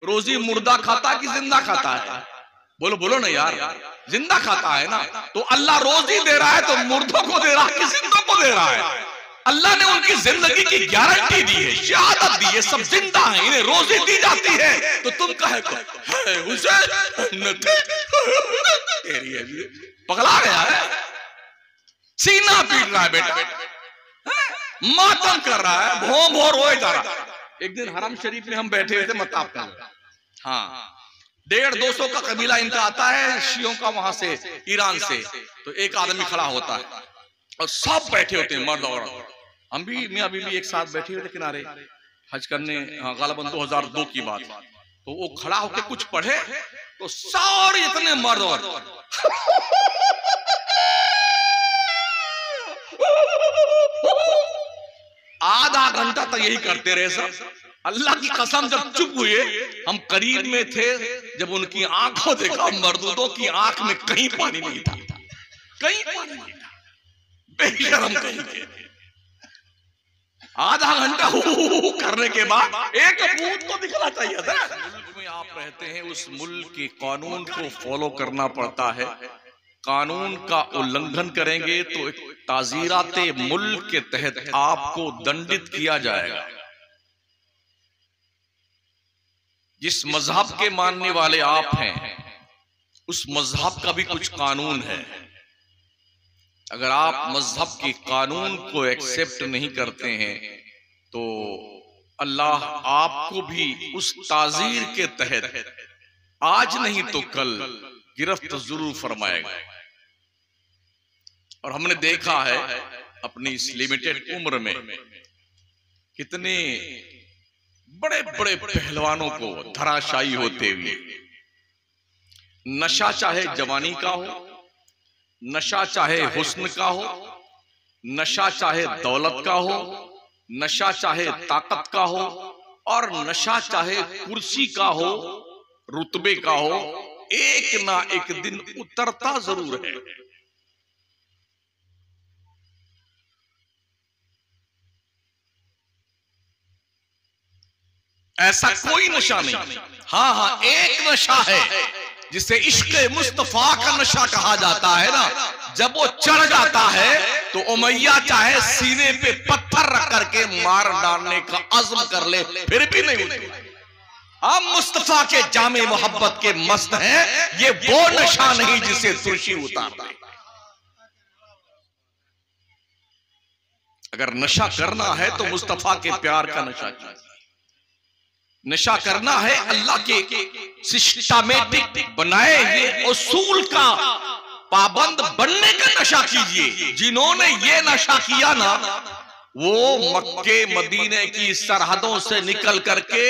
रोजी मुर्दा खाता कि जिंदा खाता है? बोलो बोलो ना यार, जिंदा खाता है ना। तो अल्लाह रोजी दे रहा है तो मुर्दों को दे रहा है कि जिंदों को दे रहा है? अल्लाह ने उनकी जिंदगी की गारंटी दी है, शहादत दी है, सब जिंदा है, इन्हें रोजी दी जाती है। तो तुम कहे पगला गया है, सीना पीट रहा है बेटा, मातम कर रहा है, भों भों रोए जा रहा है। एक दिन हरम शरीफ में हम बैठे हुए थे मताब कर, हाँ 150-200 का कबीला इनका आता है शियों का, वहां से ईरान से। तो एक आदमी खड़ा होता है और सब बैठे होते हैं मर्द औरत। हम भी मियां बीवी एक साथ बैठे हुए थे किनारे हज करने, गालिबन 2002 की बात। तो वो खड़ा होकर कुछ पढ़े तो सारे इतने मर्द औरत आधा घंटा तक यही करते रहे सब। अल्लाह की कसम जब चुप हुए, हम करीब में थे, जब उनकी आंखों देखा, मर्दों की आंख में कहीं पानी नहीं था, कहीं पानी नहीं था, बेशरम कहीं के। आधा घंटा करने के बाद एक बूंद तो दिखना चाहिए था। मुल्क में आप रहते हैं, उस मुल्क के कानून को फॉलो करना पड़ता है। कानून का उल्लंघन करेंगे तो ताजीराते मुल्क के तहत आपको दंडित किया जाएगा। जिस मजहब के मानने वाले आप हैं, उस मजहब का भी कुछ कानून है। अगर आप मजहब के कानून को एक्सेप्ट नहीं करते हैं तो अल्लाह आपको भी उस ताजीर के तहत आज नहीं तो कल गिरफ्त जरूर फरमाएगा। और हमने देखा है अपनी इस लिमिटेड उम्र में कितने बड़े बड़े पहलवानों को धराशायी होते हुए। नशा चाहे जवानी का हो, नशा चाहे हुस्न का हो, नशा चाहे दौलत का हो, नशा चाहे ताकत का हो, और नशा चाहे कुर्सी का हो, रुतबे का हो, एक ना एक दिन उतरता जरूर है। ऐसा कोई नशा नहीं। हाँ हाँ, एक नशा है जिसे इश्क़ मुस्तफा का नशा कहा जाता है ना। जब वो चढ़ जाता है तो उमैया चाहे सीने पे पत्थर रख करके मार डालने का अज़्म कर ले, फिर भी नहीं उठे। हम मुस्तफा के जामे मोहब्बत के मस्त हैं। ये वो नशा नहीं जिसे तुर्शी उतारता है। अगर नशा करना है तो मुस्तफा के प्यार का नशा कीजिए। नशा करना है अल्लाह के सिस्टमेटिक बनाए ये उसूल का पाबंद बनने का नशा कीजिए। जिन्होंने ये नशा किया ना, वो मक्के मदीने की सरहदों से निकल करके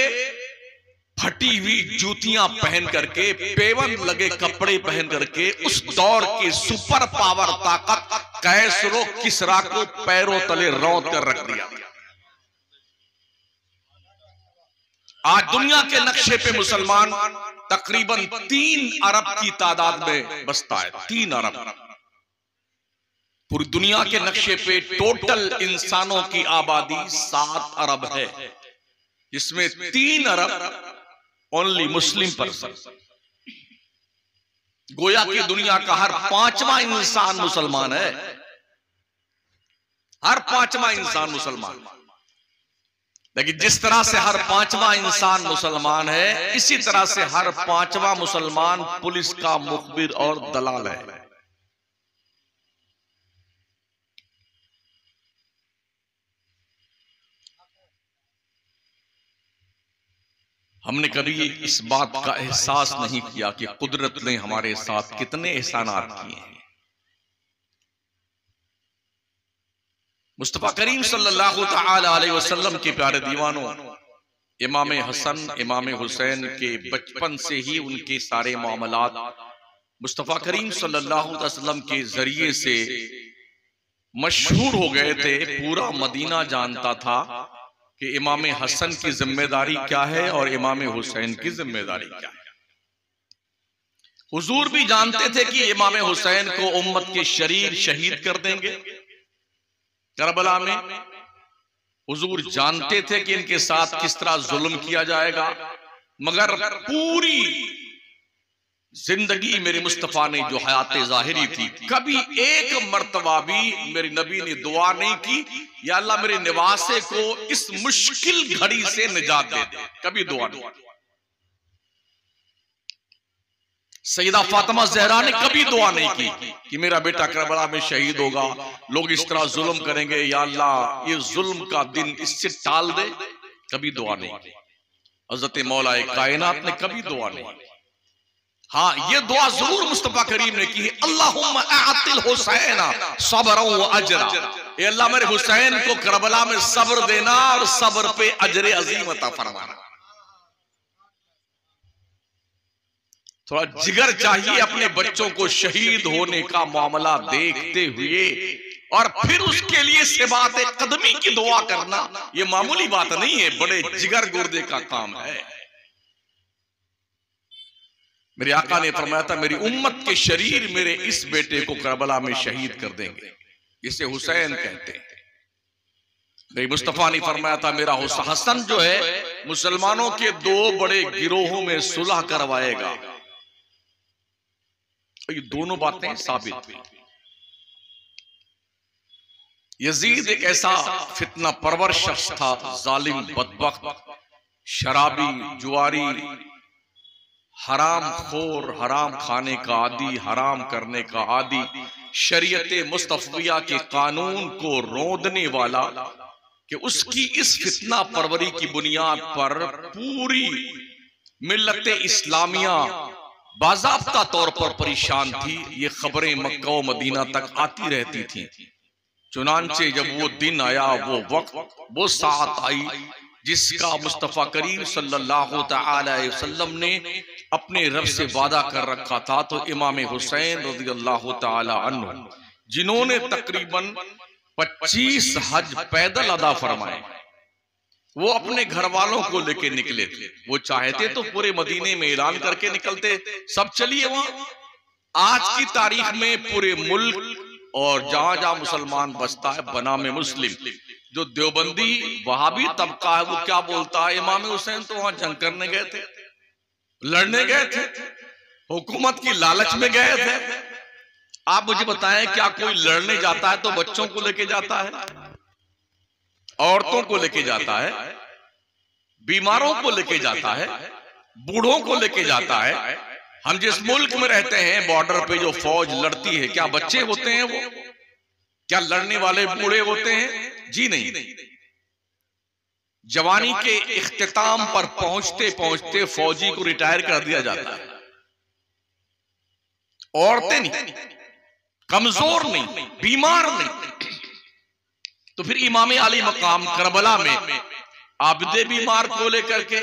फटी हुई जूतियां पहन करके, पेवन लगे कपड़े पहन करके, उस दौर की सुपर पावर ताकत कैसरो किसरा को पैरों तले रौंद कर रख दिया। आज दुनिया के नक्शे पे मुसलमान तकरीबन 3 अरब की तादाद में बसता है। 3 अरब। पूरी दुनिया के नक्शे पे टोटल इंसानों की आबादी 7 अरब है, जिसमें 3 अरब ओनली मुस्लिम पर्सन। गोया की दुनिया का हर 5वां इंसान मुसलमान है। हर 5वां इंसान मुसलमान। लेकिन जिस तरह से हर 5वां इंसान मुसलमान है, इसी तरह से हर 5वां मुसलमान पुलिस का मुखबिर और दलाल है। हमने कभी इस बात का एहसास नहीं किया कि कुदरत ने हमारे साथ कितने एहसानात किए हैं। मुस्तफा करीम सल्लल्लाहु तआला अलैहि वसल्लम के प्यारे दीवानों, इमाम हसन इमाम हुसैन के बचपन से ही उनके सारे मामलात मुस्तफा करीम सल्लल्लाहु अलैहि वसल्लम के जरिए से मशहूर हो गए थे। पूरा मदीना जानता था कि इमाम हसन की जिम्मेदारी क्या है और इमाम हुसैन की जिम्मेदारी क्या है। हुजूर भी जानते थे कि इमाम हुसैन को उम्मत के शरीर शहीद कर देंगे करबला में। हुजूर जानते थे कि इनके साथ किस तरह जुल्म किया जाएगा, मगर पूरी जिंदगी मेरे मुस्तफा ने जो हयात जाहिरी थी, कभी एक मर्तबा भी मेरे नबी ने दुआ नहीं की, या अल्लाह मेरे निवासे को इस मुश्किल घड़ी से निजात दे दे, कभी दुआ नहीं। सईदा फातिमा ज़हरा ने कभी दुआ नहीं की कि मेरा बेटा करबला में शहीद होगा, लोग इस तरह जुल्म करेंगे, या अल्लाह ये जुल्म का दिन इससे टाल दे, कभी दुआ नहीं की। हज़रत मौलाए कायनात ने कभी दुआ नहीं की। हाँ, ये दुआ जरूर मुस्तफा करीम ने की है, अल्लाहुम्मा आतिल हुसैना सब्रन व अजरा, ए अल्लाह मेरे हुसैन को करबला में सब्र देना और सब्र पे अजर अजीम अता फरमाना। थोड़ा जिगर चाहिए अपने बच्चों को शहीद होने का मामला देखते हुए, और फिर उसके लिए सिबात कदमी की दुआ करना, ये मामूली बात नहीं है, बड़े जिगर गुर्दे का काम है। मेरे आका ने फरमाया था, मेरी उम्मत के शरीर मेरे इस बेटे को करबला में शहीद कर देंगे, इसे हुसैन कहते हैं। मेरे मुस्तफा ने फरमाया था, मेरा हसन जो है मुसलमानों के दो बड़े गिरोहों में सुलह करवाएगा। ये दोनों बातें साबित हुई। यजीद एक ऐसा फितना परवर शख्स था, जालिम, बदबख्त, शराबी, जुआरी, हराम खोर, हराम खाने का आदी, हराम करने का आदी, शरीयत मुस्तफिया के कानून को रोंदने वाला, कि उसकी इस फितना परवरी की बुनियाद पर पूरी मिल्लत इस्लामिया बाज़ाब्ता तौर पर परेशान थी। ये खबरें मक्का व मदीना तक आती रहती थी। चुनांचे जब वो दिन आया, वो वक्त, वो साथ आई जिसका मुस्तफ़ा करीम सल्लल्लाहु तआला अलैहि वसल्लम ने अपने रब से वादा कर रखा था, तो इमाम हुसैन रज़ियल्लाहु तआला अन्हु, जिन्होंने तकरीबन 25 हज पैदल अदा फरमाए, वो अपने घर वालों को लेके निकले थे। वो चाहते तो पूरे मदीने में ऐलान करके निकलते, सब चलिए वहां। आज की तारीख में पूरे मुल्क और जहां जहां मुसलमान बसता है, बना में मुस्लिम, जो देवबंदी वहाबी तबका है, वो क्या बोलता है, इमाम हुसैन तो वहां जंग करने गए थे, लड़ने गए थे, हुकूमत की लालच में गए थे। आप मुझे बताएं, क्या कोई लड़ने जाता है तो बच्चों को लेके जाता है, औरतों को लेके जाता है, बीमारों को लेके जाता है, बूढ़ों को लेके जाता है? हम जिस मुल्क में रहते हैं, बॉर्डर पे जो फौज लड़ती है, क्या बच्चे होते हैं वो? क्या लड़ने वाले बूढ़े होते हैं? जी नहीं। जवानी के इख्तिताम पर पहुंचते पहुंचते फौजी को रिटायर कर दिया जाता है। औरतें नहीं, कमजोर नहीं, बीमार नहीं। तो फिर इमाम आली मकाम करबला में आबिदे बीमार को लेकर के,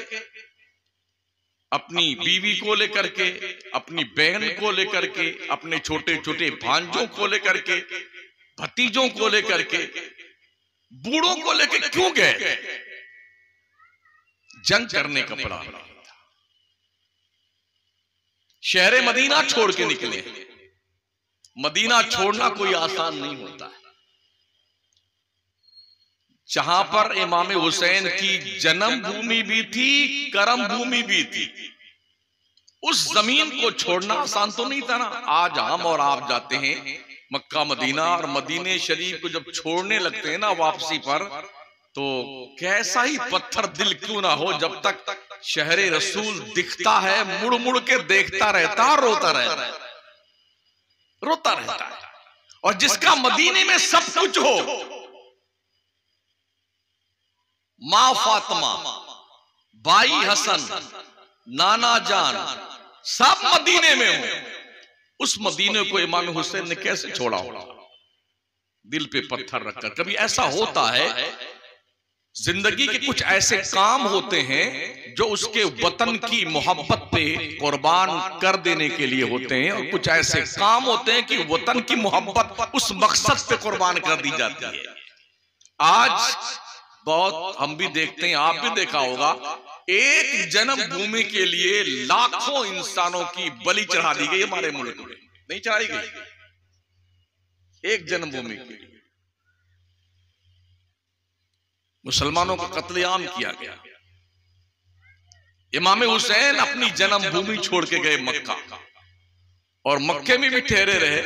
अपनी बीवी को लेकर के, अपनी बहन को लेकर के, अपने छोटे छोटे भांजों को लेकर के, भतीजों को लेकर के, बूढ़ों को लेकर क्यों गए? जंग करने का प्लान था। शहर मदीना छोड़ के निकले। मदीना छोड़ना कोई आसान नहीं होता है। जहां पर इमाम हुसैन की जन्म भूमि भी थी, कर्म भूमि भी थी, उस जमीन को छोड़ना आसान तो नहीं था ना। आज हम और आप जाते हैं मक्का मदीना, और मदीने शरीफ को जब छोड़ने लगते हैं ना वापसी पर, तो कैसा ही पत्थर दिल क्यों ना हो, जब तक शहरे रसूल दिखता है मुड़ मुड़ के देखता रहता और रोता रहता है। और जिसका मदीने में सब कुछ हो, माँ फातिमा, भाई हसन, नाना जान, सब मदीने में हो, उस मदीने को इमाम हुसैन ने कैसे छोड़ा होगा? दिल पे पत्थर रखकर। कभी ऐसा होता है, जिंदगी के कुछ ऐसे काम होते हैं जो उसके वतन की मोहब्बत पे कुर्बान कर देने के लिए होते हैं, और कुछ ऐसे काम होते हैं कि वतन की मोहब्बत उस मकसद पे कुर्बान कर दी जाती है। आज बहुत हम भी देखते हैं, आप भी देखा होगा, एक जन्मभूमि के लिए लाखों इंसानों की बलि चढ़ा दी गई हमारे मुल्क में, नहीं चढ़ाई गई? एक जन्मभूमि के लिए मुसलमानों का कत्लेआम किया गया। इमाम हुसैन अपनी जन्मभूमि छोड़ के गए मक्का, और मक्के में भी ठहरे रहे।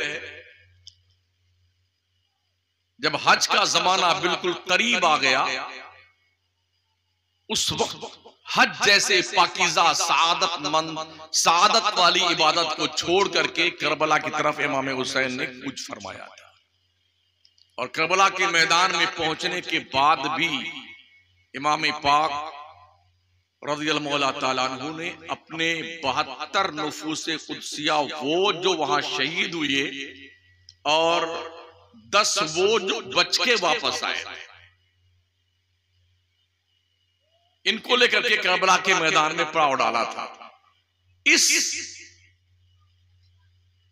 जब हज का जमाना बिल्कुल करीब आ गया, उस वक्त हज जैसे पाकीज़ा सादत वाली इबादत को छोड़ करके करबला की तरफ इमाम हुसैन ने कूच फरमाया था। और करबला के मैदान में पहुंचने के बाद भी इमाम पाक रज़ियल्लाहु ताला अन्हु ने अपने 72 नुफूसे कुदसिया वो जो वहां शहीद हुए और 10 वो जो बच के वापस आए, इनको लेकर के करबला के मैदान में पड़ाव डाला था। इस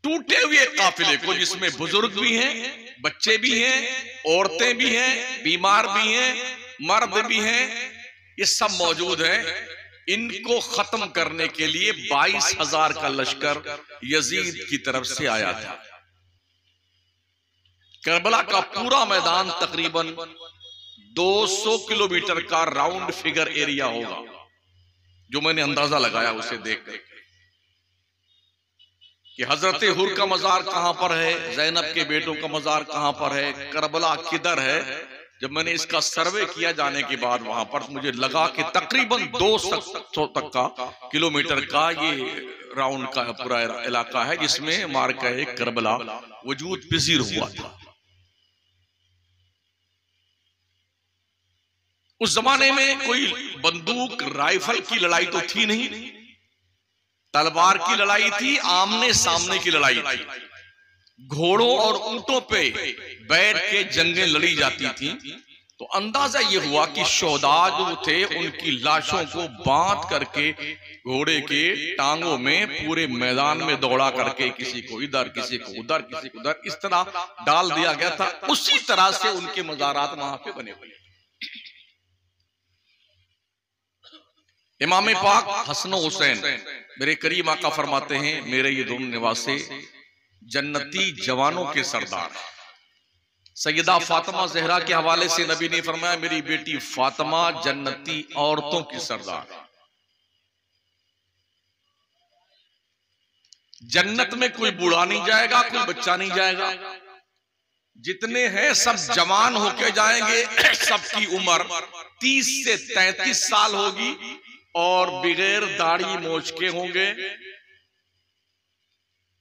टूटे हुए काफिले को, जिसमें बुजुर्ग भी हैं, बच्चे भी हैं, औरतें भी हैं, बीमार भी हैं, मर्द भी हैं, ये सब मौजूद हैं, इनको खत्म करने के लिए 22,000 का लश्कर यजीद की तरफ से आया था। करबला का पूरा मैदान तकरीबन 200 किलोमीटर का राउंड फिगर एरिया होगा, जो मैंने अंदाजा लगाया उसे देखकर कि हजरत हुर का मजार कहां पर है, ज़ैनब के बेटों का मजार कहां पर है, करबला किधर है। जब मैंने इसका सर्वे किया जाने के बाद वहां पर मुझे लगा कि तकरीबन 200 तक का किलोमीटर का ये राउंड का पूरा इलाका है, जिसमें मार्का करबला वजूद पजीर हुआ था। उस जमाने में कोई बंदूक राइफल की लड़ाई तो थी नहीं, तलवार की लड़ाई थी, आमने सामने की लड़ाई थी। घोड़ों और ऊंटों पे बैठ के जंगें लड़ी जाती थी। तो अंदाजा ये हुआ कि शोहदा जो थे उनकी लाशों को बांध करके घोड़े के टांगों में पूरे मैदान में दौड़ा करके किसी को इधर, किसी को उधर, किसी को उधर, इस तरह डाल दिया गया था। उसी तरह से उनके मज़ारात वहां पे बने हुए। इमाम पाक हसन हुसैन मेरे करीम आका फरमाते हैं, मेरे ये दोनों निवासे जन्नती जवानों के सरदार। सैयदा फातिमा ज़हरा के हवाले से नबी ने फरमाया, मेरी बेटी फातिमा जन्नती औरतों की सरदार। जन्नत में कोई बूढ़ा नहीं जाएगा, कोई बच्चा नहीं जाएगा, जितने हैं सब जवान होके जाएंगे। सबकी उम्र 30 से 33 साल होगी और बगैर दाढ़ी मोछ के होंगे।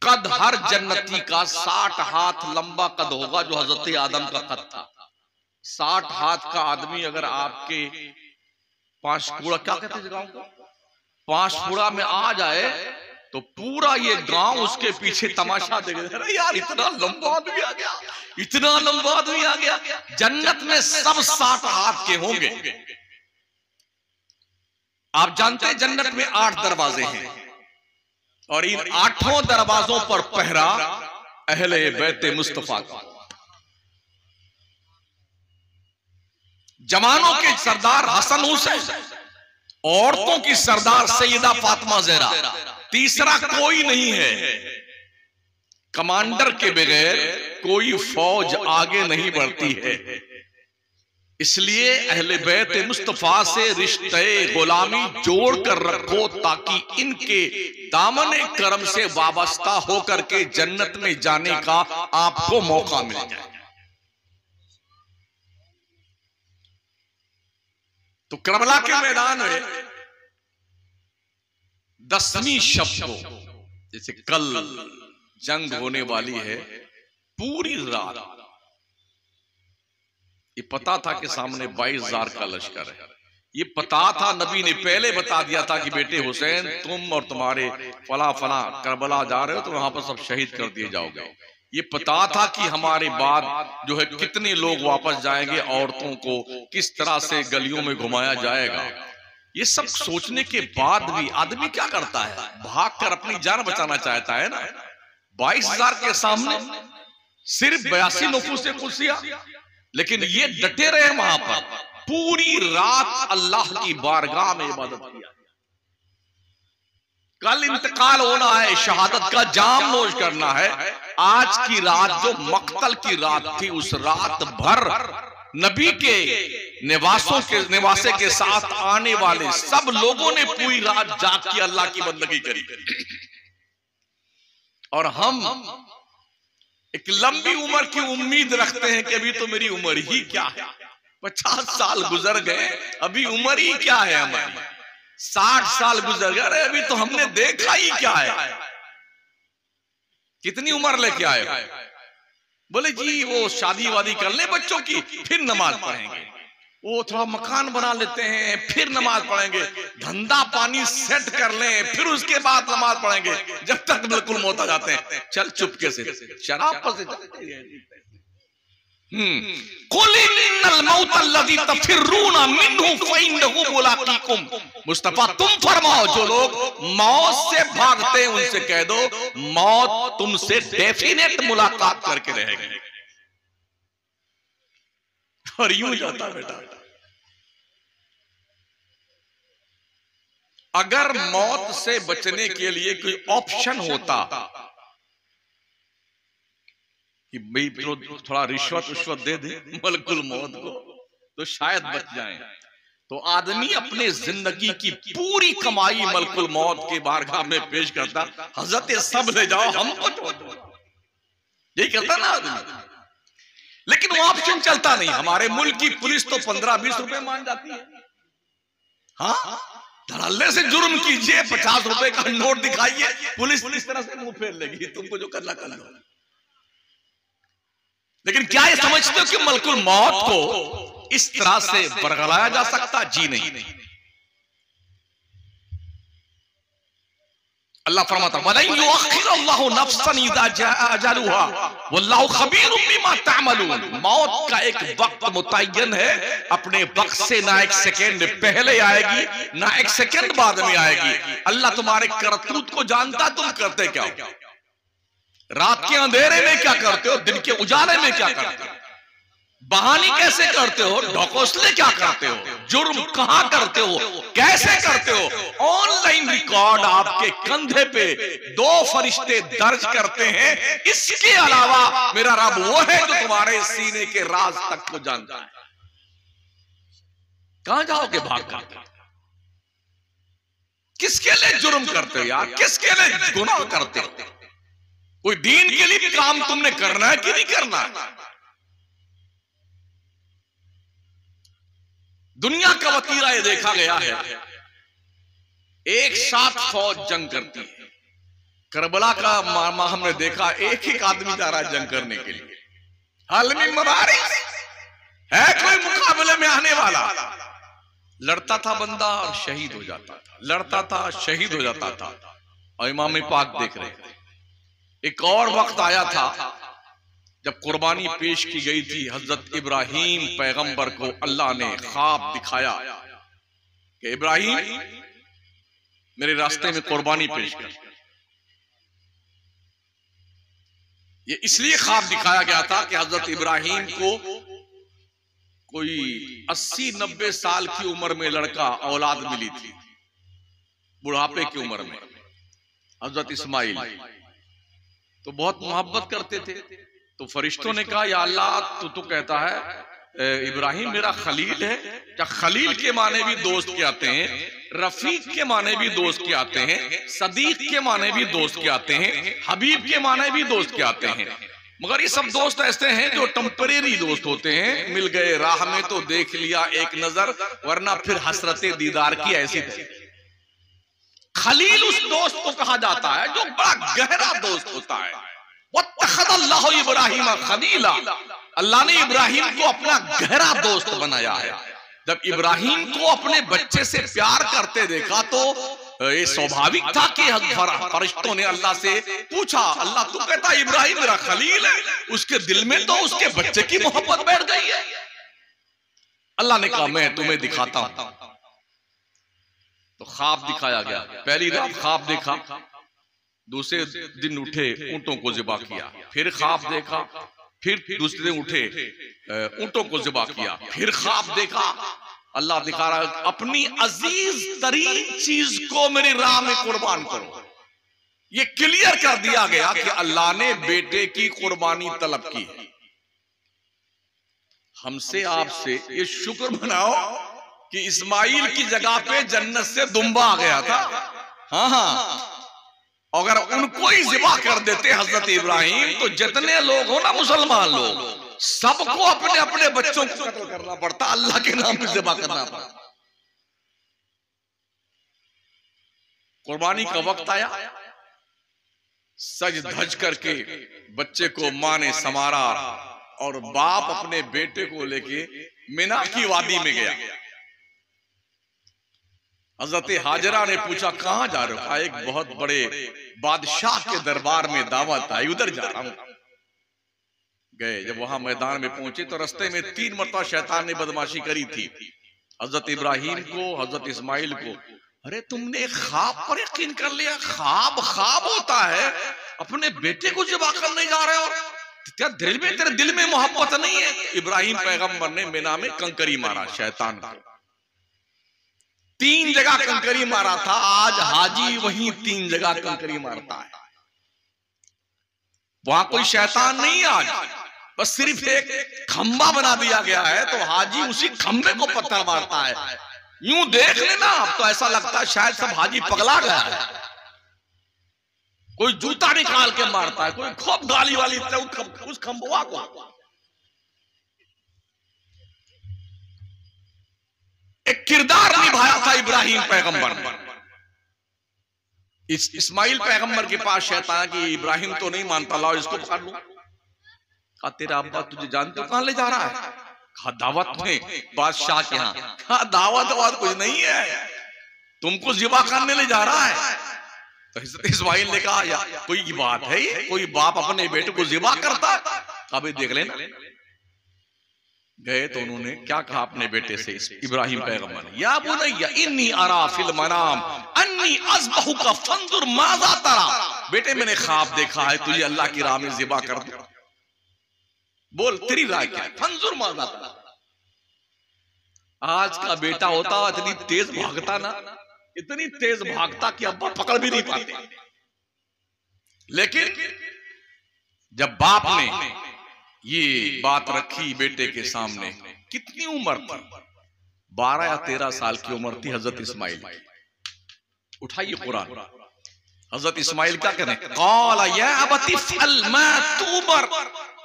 कद हर जन्नती का 60 हाथ लंबा कद होगा, जो हजरत आदम का कद था। 60 हाथ का आदमी अगर आपके 5 फुड़ा, क्या कहते हैं गांव को, 5 फुड़ा में आ जाए तो पूरा ये गांव उसके पीछे तमाशा देखेगा। अरे यार इतना लंबा आदमी आ गया, इतना लंबा आदमी आ गया। जन्नत में सब 60 हाथ के होंगे। आप जानते हैं जन्नत में 8 दरवाजे हैं और इन 8 दरवाजों पर पहरा अहले बैते मुस्तफा का। जवानों के सरदार हसन हुसैन, औरतों की सरदार सैयदा फातिमा ज़हरा, तीसरा कोई नहीं है। कमांडर के बगैर कोई फौज आगे नहीं बढ़ती है। इसलिए अहले बैत मुस्तफा से रिश्ते गुलामी जोड़ कर रखो, ताकि इनके दामने करम से वाबस्ता होकर के जन्नत में जाने का आपको मौका मिल जाए। तो करबला के मैदान में 10वीं शब को, जैसे कल जंग होने वाली है, पूरी रात ये पता था कि सामने 22,000 का लश्कर है। ये पता था, नबी ने पहले बता दिया था कि बेटे हुसैन तुम और तुम्हारे फला फला करबला जा रहे हो तो वहां पर सब शहीद कर दिए जाओगे। ये पता था कि हमारे बाद जो है कितने लोग वापस जाएंगे, औरतों को किस तरह से गलियों में घुमाया जाएगा। ये सब सोचने के बाद भी आदमी क्या करता है, भागकर अपनी जान बचाना चाहता है ना। 22,000 के सामने सिर्फ 82 नुफूस कुर्सियां, लेकिन ये डटे रहे वहां पर, पूरी रात अल्लाह की बारगाह में इबादत किया। कल इंतकाल होना है, शहादत का जाम नोश करना है। आज की रात जो मक्तल की रात थी, उस रात भर नबी के निवासे के साथ आने वाले सब लोगों ने पूरी रात जाग के अल्लाह की बंदगी करी, और हम एक लंबी उम्र की उम्मीद रखते हैं कि अभी तो मेरी उम्र ही क्या है, 50 साल गुजर गए, अभी उम्र ही क्या है हमारी, 60 साल गुजर गए, अभी तो हमने देखा ही क्या है। कितनी उम्र लेके आए? बोले जी वो शादी वादी कर ले बच्चों की, फिर नमाज पढ़ेंगे, वो थोड़ा मकान बना लेते हैं, फिर नमाज पढ़ेंगे, धंधा पानी सेट कर लें, फिर उसके बाद नमाज पढ़ेंगे, जब तक बिल्कुल मौत आ जाते हैं चल चुपके से शराब पर से मुस्तफा तुम फरमाओ, जो लोग मौत से भागते हैं उनसे कह दो मौत तुमसे डेफिनेट मुलाकात करके रहेगी। और यूं जाता बेटा, अगर मौत से बचने के लिए कोई ऑप्शन होता कि भाई थोड़ा रिश्वत दे दे मलकुल मौत को तो शायद बच जाएं, तो आदमी अपने जिंदगी की पूरी कमाई मलकुल मौत के बारगाह में पेश करता, हजरत सब ले जाओ हमको छोड़ दो, यही करता ना आदमी। लेकिन वो ऑप्शन चलता नहीं। हमारे मुल्क की पुलिस तो 15-20 रुपए मान जाती है। हाँ, धड़ल्ले से जुर्म कीजिए, 50 रुपए का नोट दिखाइए, पुलिस इस तरह से मुंह फेर लेगी, तुमको जो करना कर लो। लेकिन क्या ये समझते हो कि मलकुल मौत को इस तरह से बरगलाया जा सकता? जी नहीं। अल्लाह फरमाता मौत का एक वक्त मुतय्यन है, अपने वक्त से ना एक सेकेंड पहले आएगी ना एक सेकेंड बाद में आएगी। अल्लाह तुम्हारे करतूत को जानता, तुम करते क्या हो, रात के अंधेरे में क्या करते हो, दिन के उजाले में क्या करते हो, बहानी कैसे करते हो, ढकोसले क्या करते हो, जुर्म कहां करते हो, कैसे करते हो। ऑनलाइन रिकॉर्ड आपके कंधे पे 2 फरिश्ते दर्ज करते हैं। इसके अलावा मेरा रब वो है जो तुम्हारे सीने के राज तक को जानता है। कहां जाओगे भाग कर? किसके लिए जुर्म करते हो यार, किसके लिए गुनाह करते हो? कोई दीन के लिए काम तुमने करना है कि नहीं करना है? दुनिया का वतीरा ये देखा गया है, एक साथ फौज जंग करती है। करबला का मामा हमने देखा, एक आदमी जा रहा है जंग करने के लिए, हालमी मबारिस है कोई मुकाबले में आने वाला, लड़ता था बंदा और शहीद हो जाता था, लड़ता था शहीद हो जाता था, और इमाम पाक देख रहे थे। एक और वक्त आया था जब कुर्बानी पेश की गई थी। हजरत इब्राहीम पैगंबर को अल्लाह ने ख्वाब दिखाया कि इब्राहीम मेरे रास्ते में कुर्बानी पेश कर। ये इसलिए ख्वाब दिखाया गया था कि हजरत इब्राहीम को कोई 80-90 साल की उम्र में लड़का औलाद मिली थी, बुढ़ापे की उम्र में। हजरत इस्माइल तो बहुत मोहब्बत करते थे, तो फरिश्तों ने कहा या अल्लाह तू कहता है इब्राहिम मेरा खलील है, क्या खलील के माने भी दोस्त के आते हैं, रफीक के माने भी दोस्त के आते हैं, सदीक के माने भी दोस्त के आते हैं, हबीब के माने भी दोस्त के आते हैं। मगर ये सब दोस्त ऐसे हैं जो टेम्परेरी दोस्त होते हैं, मिल गए राह में तो देख लिया एक नजर, वरना फिर हसरते दीदार की ऐसी थी। खलील उस दोस्त को कहा जाता है जो बड़ा गहरा दोस्त होता है। वत्तखज़ल्लाहु इब्राहीम खलीला, अल्लाह ने इब्राहिम को अपना गहरा दोस्त बनाया है। जब इब्राहिम को अपने बच्चे से प्यार करते देखा तो ये स्वाभाविक था कि फरिश्तों ने अल्लाह से पूछा, अल्लाह तू कहता इब्राहिम मेरा खलील है, उसके दिल में तो उसके बच्चे की मोहब्बत बैठ गई है। अल्लाह ने कहा मैं तुम्हें दिखाता हूं। तो ख्वाब दिखाया गया, पहली रात ख्वाब देखा, दूसरे दिन उठे ऊंटों को ज़िबा किया, फिर ख्वाब देखा, फिर दूसरे दिन उठे ऊंटों को ज़िबा किया, फिर ख्वाब देखा। अल्लाह दिखा रहा अपनी अजीज तरीन चीज को मेरी राह में कुर्बान करो। ये क्लियर कर दिया गया कि अल्लाह ने बेटे की कुर्बानी तलब की है। हमसे आपसे ये शुक्र मनाओ कि इस्माइल की जगह पे जन्नत से दुम्बा आ गया था। हाँ हाँ, अगर उनको ही ज़िबा कर देते हजरत इब्राहिम, तो जितने लोग हो ना मुसलमान लोग, सबको अपने अपने बच्चों को कत्ल करना पड़ता, अल्लाह के नाम पे ज़िबा करना पड़ता। कुर्बानी का वक्त आया, सज धज करके बच्चे को मां ने संवारा और बाप अपने बेटे को लेके मिना की वादी में गया। हजरत हाजरा ने पूछा कहां जा रहे हो? एक बहुत बड़े बादशाह के दरबार में दावत आई, उधर जा रहा हूं। गए, जब वहां मैदान में पहुंचे तो रास्ते में 3 मरतबा शैतान ने बदमाशी करी थी हजरत इब्राहिम को, हजरत इस्माइल को। अरे तुमने ख्वाब पर यकीन कर लिया? ख्वाब ख्वाब होता है, अपने बेटे को ज़िबा करने जा रहे हो? क्या तेरे दिल में मोहब्बत नहीं है? इब्राहिम पैगंबर ने मिना में कंकरी मारा शैतान को। 3 जगह कंकरी मारा था। आज हाजी वहीं 3 जगह कंकरी मारता है। वहां कोई शैतान नहीं, आज बस सिर्फ एक खंबा बना दिया गया है, तो हाजी उसी खंबे को पत्थर मारता है। यूं देख लेना आप तो ऐसा लगता है शायद सब हाजी पगला गया है। कोई जूता निकाल के मारता है, कोई खूब गाली वाली उस खंबुआ को। एक किरदार निभाया था इब्राहिम पैगंबर। इस्माइल पैगंबर के पास शैतान की इब्राहिम तो नहीं मानता, लाओ इसको पकड़ लो। कहा तेरा अब्बा तुझे जानते हो कहां ले जा रहा है? कहा दावत में, बादशाह के यहाँ। कहा दावत कुछ नहीं है, तुमको ज़िबा करने ले जा रहा है। तो इस्माइल ने कहा या कोई बात है, कोई बाप अपने बेटे को ज़िबा करता? अभी देख लेना। गए तो उन्होंने क्या कहा अपने बेटे से, इब्राहिम पैगंबर ने, या बुनैया इन्नी अरा फिल मनाम अन्नी अज़बहुका फंजुर माज़ा तरा। बेटे मैंने ख्वाब देखा है तुझे अल्लाह की राह में ज़िबा कर दूं, बोल तेरी राय क्या? फंजुर माज़ा तरा। आज का बेटा होता इतनी तेज भागता ना, इतनी तेज भागता कि अब्बा पकड़ भी नहीं पाते। लेकिन जब बाप ने ये बात रखी बेटे के सामने, कितनी उम्र थी? 12 या 13 साल की उम्र थी हजरत इस्माइल की। उठाइए कुरान, हजरत इस्माइल क्या करें? क़ाल या अबती फ़अल मा तुमर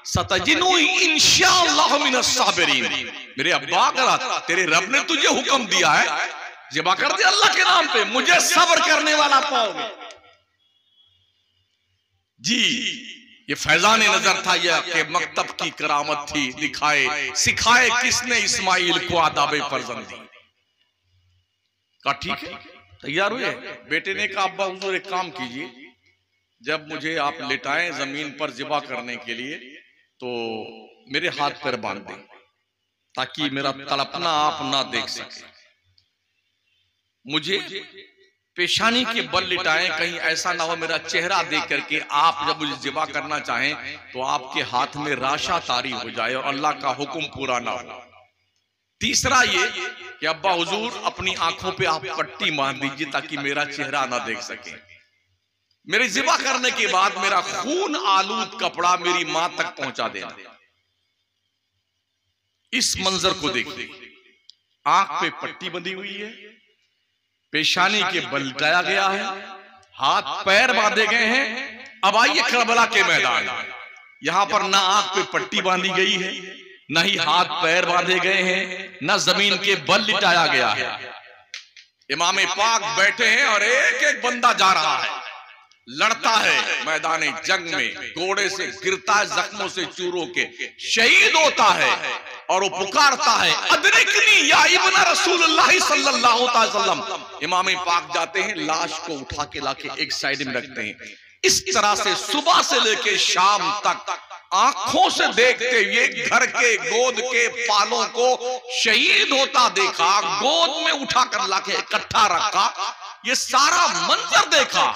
सतजिदुनी इंशाअल्लाह मिनस साबिरीन। मेरे अब्बा करा, तेरे रब ने तुझे हुक्म दिया है ज़िबा कर दे अल्लाह के नाम पे, मुझे सब्र करने वाला पाओगे। जी, ये फैजान नजर था, यह कि मकतब की करामत थी। दिखाए सिखाए किसने इस्माइल को आदाब फर्जंदी। कहा ठीक है, तैयार हुए? बेटे ने कहा अब्बा हुजूर एक काम कीजिए, जब मुझे आप लिटाएं जमीन पर ज़िबा करने के लिए तो मेरे हाथ पैर बांध दें, ताकि मेरा तड़पना आप ना देख सके। मुझे पेशानी के बल लिटाएं, कहीं ऐसा ना हो मेरा चेहरा देख करके आप जब मुझे ज़िबा करना चाहें तो आपके हाथ में राशा तारी हो जाए और अल्लाह का हुक्म पूरा ना हो। तीसरा ये कि अब्बा हुजूर अपनी आंखों पे आप पट्टी मार दीजिए ताकि मेरा चेहरा ना देख सके। मेरे ज़िबा करने के बाद मेरा खून आलूद कपड़ा मेरी मां तक पहुंचा देना। इस मंजर को देखिए, आंख पे पट्टी बंधी हुई है, पेशानी के बल लटाया गया है, हाथ पैर बांधे गए हैं। अब आइए करबला के मैदान में, यहां पर ना आंख पे पट्टी बांधी गई है, न ही हाथ पैर बांधे गए हैं, न जमीन के बल लिटाया गया है। इमाम पाक बैठे हैं और एक एक बंदा जा रहा है, लड़ता है मैदान जंग में, घोड़े से गिरता है, जख्मों से चूरों के शहीद होता है और वो पुकारता है अदरिकनी या इब्न रसूलुल्लाह सल्लल्लाहु अलैहि वसल्लम। इमाम पाक जाते हैं, लाश को उठा के लाके एक साइड में रखते हैं। इस तरह से सुबह से लेके शाम तक आंखों से देखते हुए घर के गोद के पालों को शहीद होता देखा, गोद में उठा कर लाके इकट्ठा रखा, ये सारा मंजर देखा।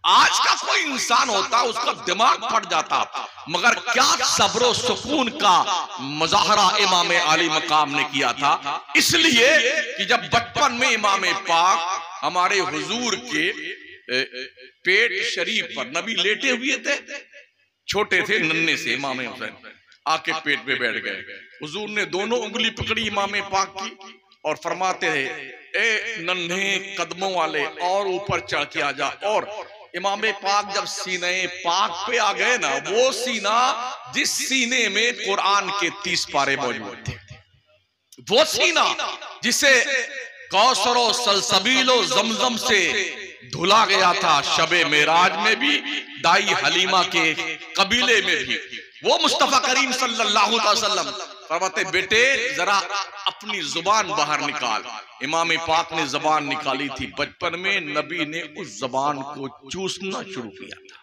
आज का कोई इंसान होता उसका दिमाग फट जाता, मगर क्या सब्र और सुकून का मुजाहरा इमाम आली मकाम ने किया था। इसलिए कि जब बचपन में इमाम पाक हमारे हुजूर के पेट शरीफ पर नबी लेटे हुए थे, छोटे थे, नन्हे से इमाम हुसैन, आके पेट पे बैठ गए। हुजूर ने दोनों उंगली पकड़ी इमाम पाक की और फरमाते रहे, ए नन्हे कदमों वाले और ऊपर चढ़ के आ जा। और इमाम पाक जब सीने पाक पे आ गए ना, वो सीना जिस सीने में कुरान के 30 पारे मौजूद थे, वो सीना जिसे कौसर सलसबीलो जमजम से धुला गया था शबे मेराज में भी, दाई हलीमा के कबीले में भी, वो मुस्तफा करीम सल्लल्लाहु अलैहि वसल्लम फरमाते, बेटे जरा अपनी जुबान बाहर निकाल। इमाम पाक ने जबान निकाली थी। बचपन में नबी ने उस जबान को चूसना शुरू किया था।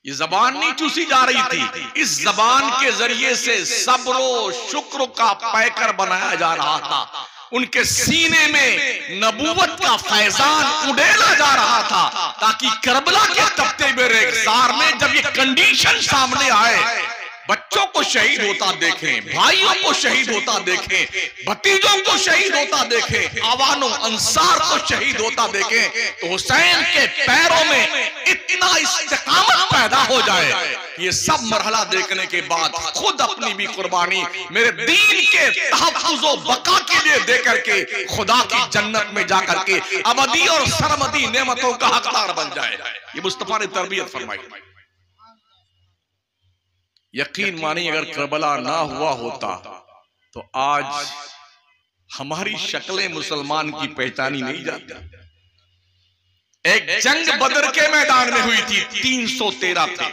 ये जबान नहीं चूसी जा रही थी, इस जबान के जरिए से सब्र शुक्र का पैकर बनाया जा रहा था। उनके सीने में नबूवत का फैजान उड़ेला जा रहा था, ताकि करबला के तख्ते में रेगिस्तान में जब ये कंडीशन सामने आए, बच्चों को शहीद होता देखें, भाइयों को शहीद होता देखें, भतीजों को शहीद होता देखें, आवानों अंसार को शहीद होता देखें, तो हुसैन के पैरों में इतना इस्तिकामत पैदा हो जाए। ये सब मरहला देखने के बाद खुद अपनी भी कुर्बानी मेरे दीन के तहफ्फुज़ बका के लिए दे करके खुदा की जन्नत में जाकर के अबदी और सरमदी नेमतों का हकदार बन जाए। ये मुस्तफा ने तरबियत फरमाई। यकीन मानिए, अगर करबला ना हुआ होता तो आज हमारी शक्लें मुसलमान की पहचानी नहीं जाती। एक जंग बदर के मैदान में हुई थी, 313 थे।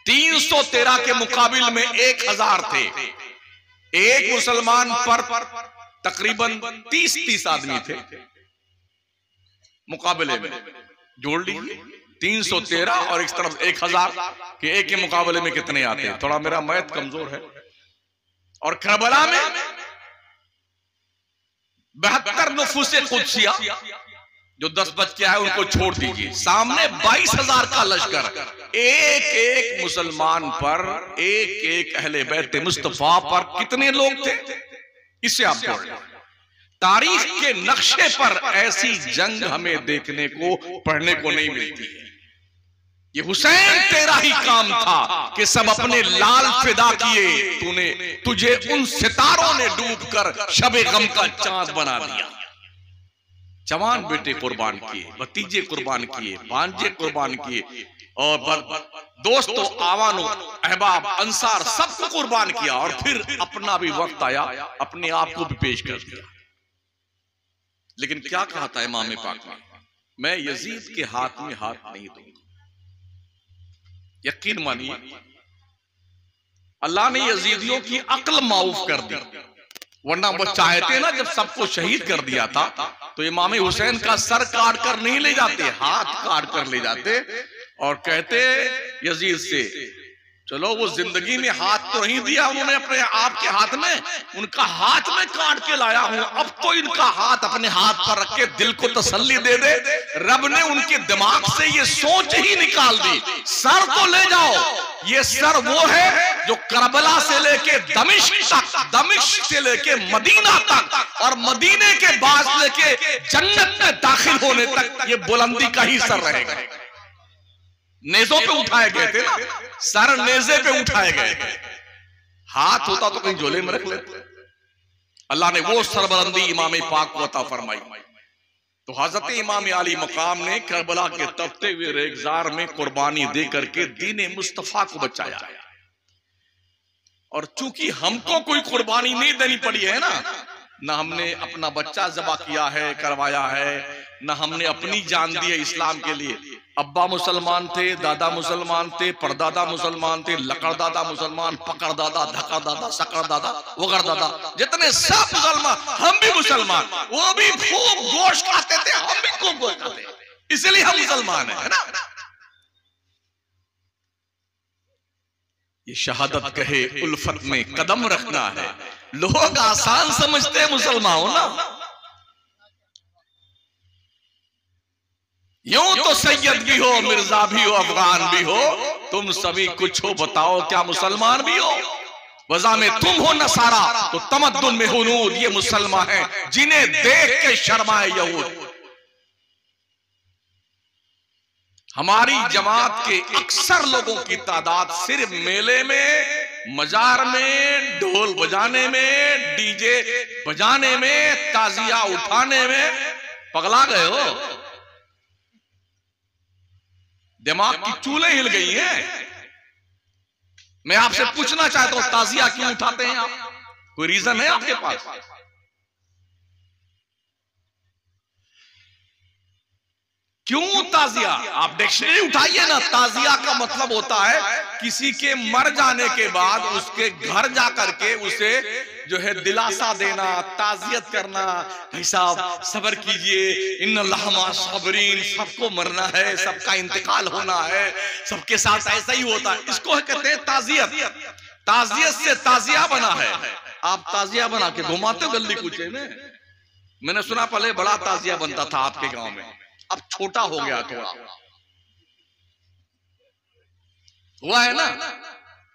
313 के मुकाबिल में 1000 थे। एक मुसलमान पर तकरीबन 30 आदमी थे मुकाबले में। जोड़ लीजिए 313 और एक तरफ 1000 के एक के मुकाबले में कितने आते हैं? थोड़ा मेरा मैथ कमजोर है। और करबला में 72 नुफूसे कुदसिया जो 10 बच के आए उनको छोड़ दीजिए, सामने 22,000 का लश्कर, एक एक मुसलमान पर, एक एक अहले बैत मुस्तफा पर कितने लोग थे, इससे आप जोड़ लें। तारीख के नक्शे पर ऐसी जंग हमें देखने को, पढ़ने को नहीं मिलती है। ये हुसैन तेरा ही काम था कि सब अपने लाल फिदा किए, तुझे उन सितारों ने डूबकर शबे गम का चांद बना दिया। जवान बेटे कुर्बान किए, भतीजे कुर्बान किए, भांजे कुर्बान किए, और दोस्तों, आवानों, अहबाब, अंसार सबको कुर्बान किया। और फिर अपना भी वक्त आया, अपने आप को भी पेश कर दिया। लेकिन क्या कहा था इमाम पाक ने? मैं यजीद के हाथ में हाथ नहीं दूंगा। यकीन मानिए, अल्लाह ने यजीदियों की अक्ल माऊफ कर दी, वरना वो चाहते ना, जब सबको शहीद कर दिया था तो इमाम हुसैन का सर काट कर नहीं ले जाते, हाथ काट कर ले जाते और कहते यजीद से, चलो वो जिंदगी में हाथ तो नहीं दिया उन्होंने अपने आप के हाथ में, उनका हाथ में काट के लाया हूं, अब तो इनका हाथ अपने हाथ पर रख के दिल को तसल्ली दे दे। रब ने उनके दिमाग से ये सोच ही निकाल दी, सर तो ले जाओ। ये सर वो है जो करबला से लेके दमिश्क तक, दमिश्क से लेके मदीना तक, और मदीने के बाद लेके जन्नत में दाखिल होने तक ये बुलंदी का ही सर रहेगा। नेजों पे उठाए गए थे ना, सर नेजे पे उठाए गए थे, हाथ होता तो कहीं झोले में रख लेते। अल्लाह ने वो सरबलंदी इमाम पाक को अता फरमाई। तो हजरत इमाम अली मकाम ने करबला के तपते हुए रेगिस्तान में कुर्बानी दे करके दीन मुस्तफा को बचाया। और चूंकि हमको कोई कुर्बानी नहीं देनी पड़ी है ना हमने अपना बच्चा ज़बा किया है, करवाया है, ना हमने अपनी जान दी है इस्लाम के लिए। अब्बा मुसलमान थे, दादा मुसलमान थे, परदादा मुसलमान थे, लकड़ दादा मुसलमान, पकड़ दादा, धक्का दादा, सकड़ दादा, वगड़ दादा, जितने सब मुसलमान, हम भी मुसलमान। वो भी खूब गोश्त खाते थे, हम भी खूब गोश्त खाते, इसलिए हम मुसलमान है ना। ये शहादत कहे उल्फत में कदम रखना है। लोग आसान समझते हैं मुसलमान हो ना, यूं तो सैयद भी हो, मिर्जा भी हो, अफगान भी हो, तुम सभी कुछ हो, बताओ क्या मुसलमान भी हो? वज़ा में तुम हो नसारा तो तमद्दुन में हुनूद, ये मुसलमान हैं जिन्हें देख के शर्माए यहूद। हमारी जमात के अक्सर लोगों की तादाद सिर्फ मेले में, मजार में, ढोल बजाने में, डीजे बजाने में, ताजिया उठाने में पगला गए हो। दिमाग की चूलें हिल गई हैं। मैं आपसे पूछना चाहता हूं, ताजिया क्यों उठाते हैं आप? कोई रीजन है आपके पास? क्यों ताजिया? आप डिक्शनरी उठाइए ना। ताजिया का मतलब होता है किसी के मर जाने के बाद उसके घर जाकर के उसे जो है दिलासा देना, ताजियत करना, भाई साहब सब्र कीजिए, इन्नल्लाह मा साबिरीन, सबको मरना है, सबका इंतकाल होना है, सबके साथ ऐसा ही होता है। इसको कहते हैं ताजियत। ताजियत से ताजिया बना है। आप ताजिया बना के घुमाते हो गली कूचे में। मैंने सुना पहले बड़ा ताजिया बनता था आपके गांव में, अब छोटा हो गया थोड़ा। हुआ है ना?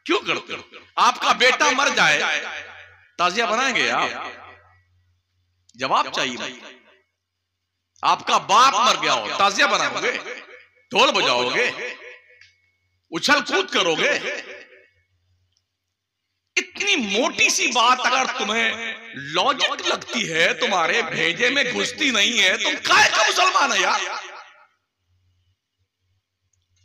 क्यों करते हो? आपका बेटा मर जाए, ताजिया बनाएंगे आप? जवाब चाहिए भाई। आपका बाप मर गया हो, ताजिया बनाओगे? ढोल बजाओगे? उछल कूद करोगे? इतनी मोटी सी बात अगर तुम्हें लॉजिक लगती है, तुम्हारे भेजे में घुसती नहीं है, तुम काहे का मुसलमान है यार?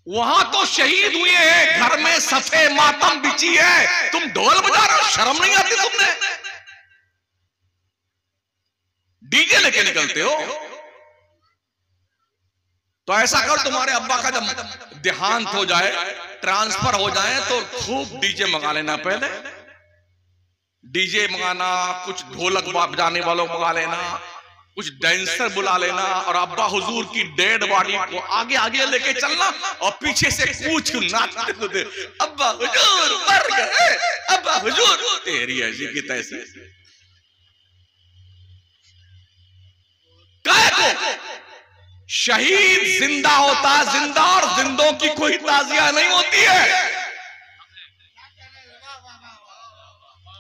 वहां तो शहीद हुए हैं, घर में सफे मातम बिछी है, तुम ढोल बजा रहे हो? शर्म नहीं आती तुमने? डीजे लेके निकलते हो। तो ऐसा कर, तुम्हारे अब्बा का जब देहांत हो जाए, ट्रांसफर हो जाए, तो खूब डीजे मंगा लेना। पहले डीजे मंगाना, कुछ ढोलक बजाने वालों मंगा लेना, कुछ डांसर बुला लेना, और अब्बा हुजूर की डेड बॉडी को आगे आगे लेके चलना, और पीछे से कुछ नाचते कूदते, अब्बा हुजूर मर गए, अब्बा हुजूर, तेरी ऐसी की तैसी। काहे को? शहीद जिंदा होता है, जिंदा, और जिंदों की कोई ताजिया नहीं होती है।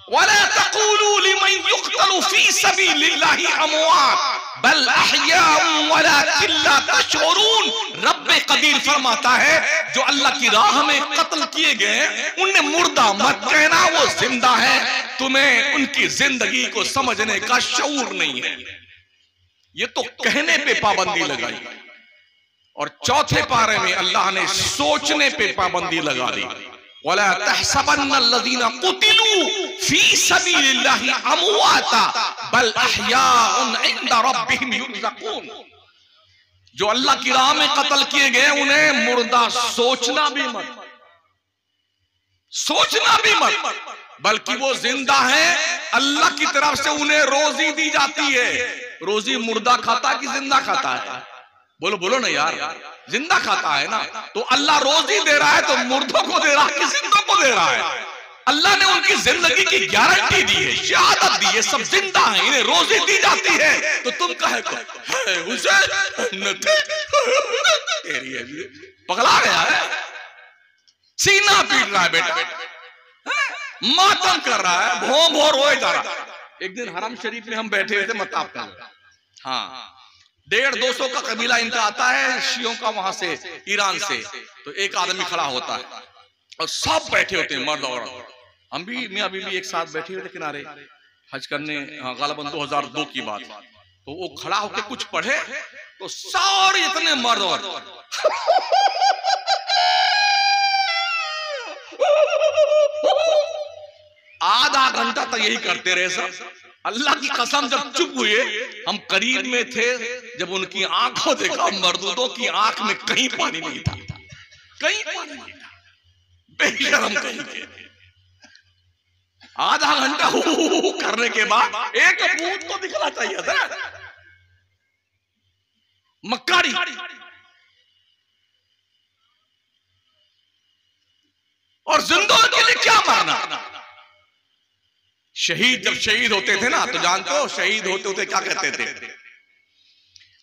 वला तक़ूलू लिमन युक़तलु फ़ी सबीलिल्लाहि अमवात बल अहयाउन वलाकिन ला तशऊरून। रब कदीर फरमाता है, जो अल्लाह की राह में कत्ल किए गए उन्हें मुर्दा मत कहना, वो जिंदा है। तुम्हें उनकी जिंदगी को समझने का शऊर नहीं है। ये तो कहने पे पाबंदी लगाई, और चौथे पारे में अल्लाह ने सोचने पे पाबंदी लगा दी। वला तहसबन्नल्लज़ीना कुतिलू फी सबीलिल्लाहि अमवाता बल अहयाउन इंदा रब्बिहिम युरज़क़ून। जो अल्लाह की राह में कत्ल किए गए उन्हें मुर्दा सोचना भी मत, सोचना भी मत, बल्कि वो जिंदा है। अल्लाह की तरफ से उन्हें रोजी दी जाती है। रोजी मुर्दा खाता कि जिंदा खाता है? बोलो बोलो ना यार, जिंदा खाता है ना। तो अल्लाह रोजी दे रहा है तो मुर्दों को दे रहा है कि जिंदों को दे रहा है? अल्लाह ने उनकी जिंदगी की गारंटी दी है, शहादत दी है, सब जिंदा है, इन्हें रोजी दी जाती है। तो तुम कहे को पगला गया है, सीना पीट रहा है बेटा, मातम कर रहा है, भों भों रोए जा रहा है। एक दिन हरम शरीफ में हम बैठे हुए थे मताब का, हाँ 150-200 का कबीला इनका आता है, शियों का, वहां से ईरान से। तो एक आदमी खड़ा होता है और सब बैठे होते हैं, मर्द औरत। हम भी मियां बीवी एक साथ बैठे हुए थे किनारे, हज करने, गालिबन 2002 की बात। तो वो खड़ा होकर कुछ पढ़े तो सारे इतने मर्द औरत आधा घंटा तक यही करते रहे सब। अल्लाह की कसम, जब चुप हुए, हम करीब में थे, जब उनकी आंखों देखा, मर्दों की आंख में कहीं पानी नहीं था, कहीं पानी नहीं था, बेशरम कहीं थे। आधा घंटा करने के बाद एक बूंद तो दिखना चाहिए था। मक्कारी और जिंदों के लिए क्या मारना? शहीद जब शहीद होते थे ना, तो जानते हो शहीद होते होते क्या कहते थे?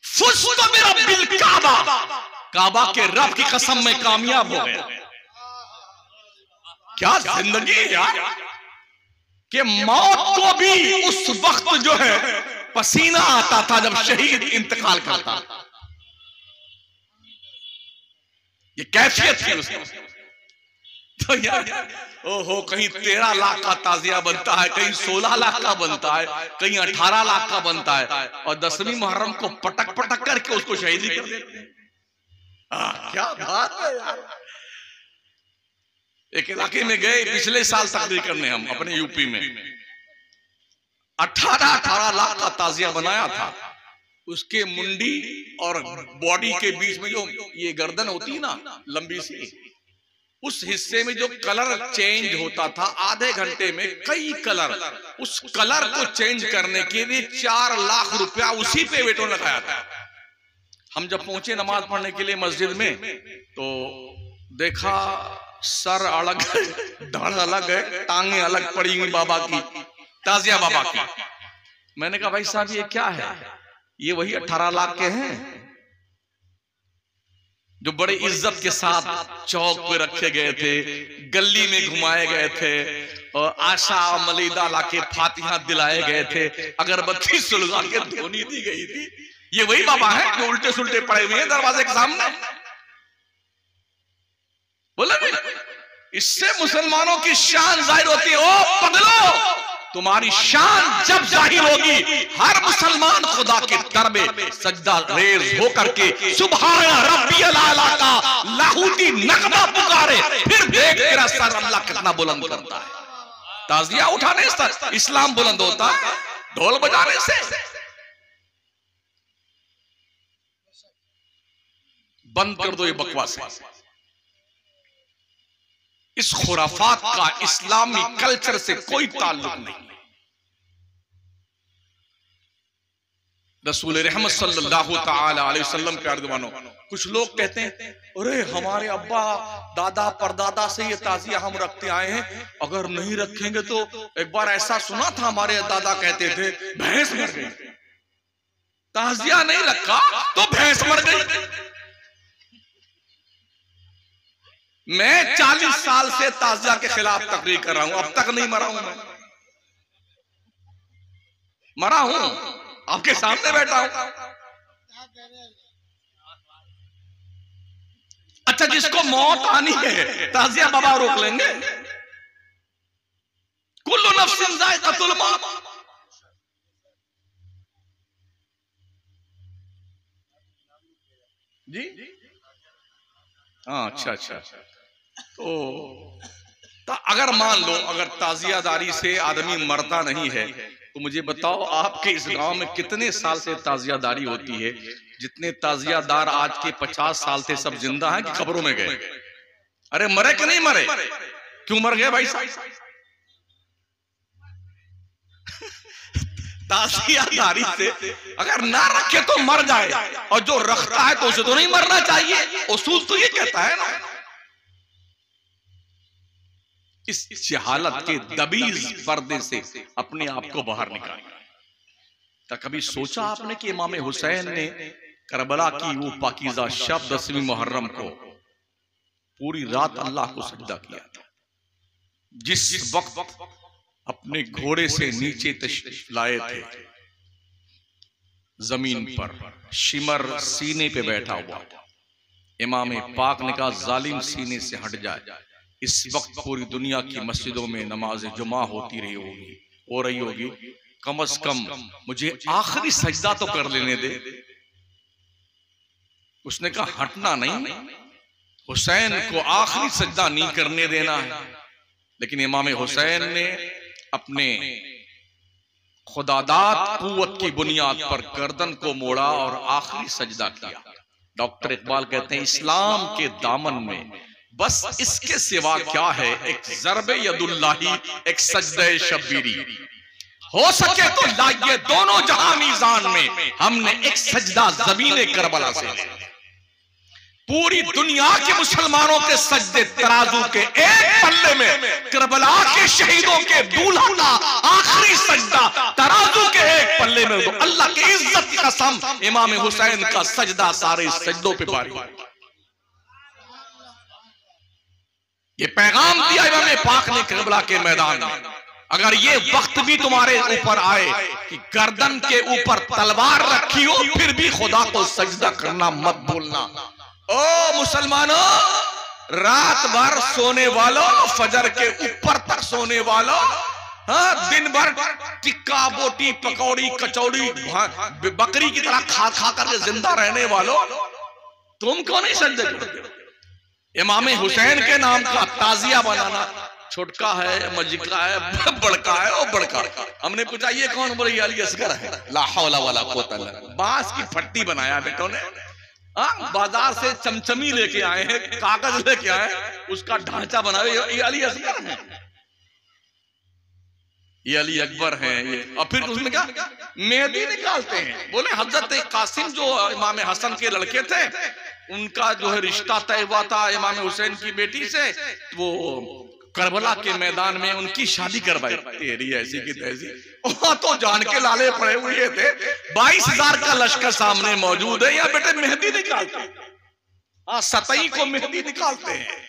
फुज़्तु बिरब्बिल काबा, काबा के रब की कसम में कामयाब हो गया। क्या जिंदगी है यार, कि मौत को भी उस वक्त जो है पसीना आता था जब शहीद इंतकाल करता। ये कैफियत थी उसकी। तो यार ओहो, कहीं 13 लाख का ताजिया बनता है, कहीं 16 लाख का बनता है, कहीं 18 लाख का बनता है, और 10वीं मुहर्रम को पटक पटक करके उसको शहीदी कर देते हैं। क्या बात है यार। एक इलाके में गए पिछले साल तकरीर करने हम अपने यूपी में, 18 लाख का ताजिया बनाया था। उसके मुंडी और बॉडी के बीच में जो ये गर्दन होती है ना लंबी सी, उस हिस्से में जो कलर चेंज होता था आधे घंटे में कई कलर, उस कलर को चेंज करने के लिए 4 लाख रुपया उसी पे बेटों ने लगाया था। हम जब पहुंचे नमाज पढ़ने के लिए मस्जिद में, तो देखा सर अलग है, धड़ अलग है, टांगे अलग पड़ी हुई बाबा की, ताजिया बाबा की। मैंने कहा भाई साहब ये क्या है? ये वही 18 लाख के हैं जो बड़े इज्जत के साथ चौक पे रखे गए थे, गली में घुमाए गए थे, और आशा मलीदा लाके फातिहा दिलाए गए थे, अगरबत्ती सुलगा के धोनी दी गई थी। ये वही बाबा है जो उल्टे सुल्टे पड़े हुए हैं दरवाजे के सामने। बोले नहीं, इससे मुसलमानों की शान जाहिर होती है। ओ पगलो, तुम्हारी शान जब जाहिर होगी, हर मुसलमान खुदा के दर में सजदा रेज होकर के सुभान रब्बियल आला का लाहूती नगमा पुकारे, फिर देख तेरा सर अल्लाह कितना बुलंद करता है। ताजिया उठाने से इस्लाम बुलंद होता है, ढोल बजाने से। बंद कर दो ये बकवास। इस खुराफात का इस्लामी कल्चर से कोई ताल्लुक नहीं। रसूल रहमत सल्लल्लाहु ताला अलैहि वसल्लम के अर्दवानो, कुछ लोग कहते हैं अरे हमारे अब्बा दादा परदादा से ये ताजिया हम रखते आए हैं, अगर नहीं रखेंगे तो, एक बार ऐसा सुना था हमारे दादा कहते थे भैंस मर गई, ताजिया नहीं रखा तो भैंस मर गई। मैं 40 साल से ताजिया के खिलाफ तकरीर कर रहा हूं, अब तक नहीं मरा हूं। मैं मरा हूं, आपके सामने बैठा हूं। अच्छा, जिसको मौत आनी है ताजिया बाबा रोक लेंगे? कुल्लु नफ्सिन जायकातुल मौत। जी हाँ, अच्छा। तो अगर मान लो अगर ताजियादारी से आदमी मरता नहीं है, तो मुझे बताओ आपके इस गांव में कितने साल से ताजियादारी होती है? जितने ताजियादार आज के 50 साल से सब जिंदा हैं कि खबरों में गए? अरे मरे कि नहीं मरे? क्यों मर गए भाई साहब? ताजियादारी से अगर ना रखे तो मर जाए, और जो रखता है तो उसे तो नहीं मरना चाहिए। उसूल तो ये कहता है ना। इस जहालत के दबीज पर्दे से अपने आप को बाहर निकालिए। तो कभी सोचा आपने कि इमाम हुसैन ने करबला की वो पाकीज़ा शब 10वीं मुहर्रम को पूरी रात अल्लाह को सजदा किया था? जिस वक्त अपने घोड़े से नीचे तशरीफ लाए थे, जमीन पर शिमर सीने पे बैठा हुआ था। इमाम पाक ने कहा जालिम सीने से हट जाए। इस वक्त पूरी दुनिया की मस्जिदों में नमाज जुमा होती हो रही होगी, कम से कम मुझे आखिरी सजदा तो कर लेने दे। उसने कहा हटना नहीं, हुसैन को आखिरी सजदा नहीं करने देना है। लेकिन इमाम हुसैन ने अपने खुदादाद कुव्वत की बुनियाद पर गर्दन को मोड़ा और आखिरी सजदा किया। डॉक्टर इकबाल कहते हैं इस्लाम के दामन में बस इसके सिवा क्या है, एक ज़रबे यदुल्लाही, एक सजदे शब्बीरी। हो सके तो लाइए दोनों जहां मीज़ान में, हमने एक सजदा ज़मीने करबला से। पूरी दुनिया के मुसलमानों के सजदे तराजू के एक पल्ले में, करबला के शहीदों के दूल्हा का आखिरी सजदा तराजू के एक पल्ले में। तो अल्लाह की इज्जत की कसम, इमाम हुसैन का सजदा सारे सजदों पे भारी। ये पैगाम दिया इमाम पाक ने करबला के मैदान में। अगर ये वक्त भी तुम्हारे ऊपर आए कि गर्दन के ऊपर तलवार रखी हो, फिर भी खुदा को सजदा करना मत भूलना। ओ मुसलमानों, रात भर सोने वालों, फजर के ऊपर तक सोने वालों, हाँ, दिन भर टिक्का बोटी पकौड़ी कचौड़ी बकरी की तरह खा खा करके जिंदा रहने वालों, तुम क्यों नहीं सजदे करते? इमाम हुसैन के नाम का ताजिया बनाना, छोटका है मजिका है बड़का है, ओ बड़का। हमने पूछा ये कौन? बोले अली असगर है। ला हौला वला कुव्वता इल्ला बिल्लाह। बांस की फट्टी बनाया बेटों ने, बाजार से चमचमी लेके आए हैं, कागज लेके आए, उसका ढांचा बनाए, ये अली असगर है, ये अली अकबर हैं ये। और फिर उसमें क्या मेहदी निकालते हैं। बोले हजरत कासिम जो इमाम हसन के लड़के थे, उनका जो है रिश्ता तय हुआ था इमाम हुसैन की बेटी से, वो करबला के मैदान में उनकी शादी करवाई। तेरी ऐसी की तैसी, वहां तो जान के लाले पड़े हुए थे, 22,000 का लश्कर सामने मौजूद है, या बेटे मेहंदी निकालते हैं, हाँ, सतई को मेहंदी निकालते हैं।